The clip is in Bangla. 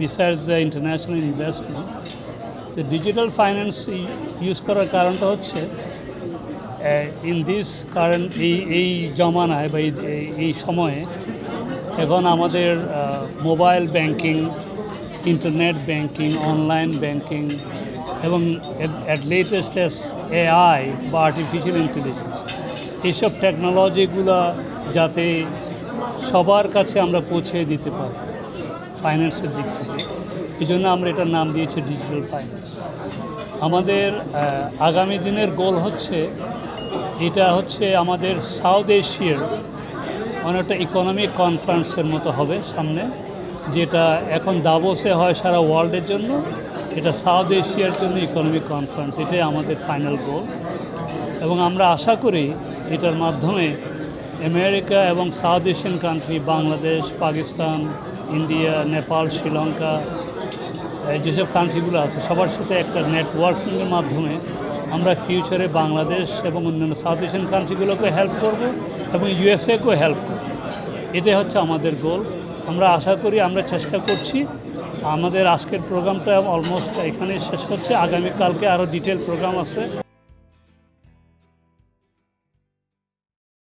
besides the international investment, the digital finance use করার কারণটা হচ্ছে ইন দিস কারেন্ট এই জমানায় বা এই সময়ে এখন আমাদের mobile banking, internet banking, online banking এবং অ্যাট লেটেস্ট এআই বা আর্টিফিশিয়াল ইন্টেলিজেন্স, এইসব টেকনোলজিগুলো যাতে সবার কাছে আমরা পৌঁছে দিতে পারি ফাইন্যান্সের দিক থেকে, এই জন্য আমরা এটার নাম দিয়েছি ডিজিটাল ফাইন্যান্স। আমাদের আগামী দিনের গোল হচ্ছে, এটা হচ্ছে আমাদের সাউথ এশিয়ার অনেকটা ইকোনমিক কনফারেন্সের মতো হবে সামনে, যেটা এখন দাভোসে হয় সারা ওয়ার্ল্ডের জন্য, এটা সাউথ এশিয়ার জন্য ইকোনমিক কনফারেন্স, এটাই আমাদের ফাইনাল গোল। এবং আমরা আশা করি এটার মাধ্যমে আমেরিকা এবং south Asian country, Bangladesh, Pakistan, India, Nepal, Sri Lanka, যেসব কান্ট্রিগুলো আছে সবার সাথে একটা নেটওয়ার্কিংয়ের মাধ্যমে আমরা ফিউচারে বাংলাদেশ এবং অন্যান্য সাউথ এশিয়ান কান্ট্রিগুলোকে হেল্প করব এবং ইউএসএকেও হেল্প করব। এটাই হচ্ছে আমাদের গোল। আমরা আশা করি, আমরা চেষ্টা করছি। আমাদের আজকের প্রোগ্রামটা অলমোস্ট এখানে শেষ হচ্ছে। আগামীকালকে আরও ডিটেল প্রোগ্রাম আছে।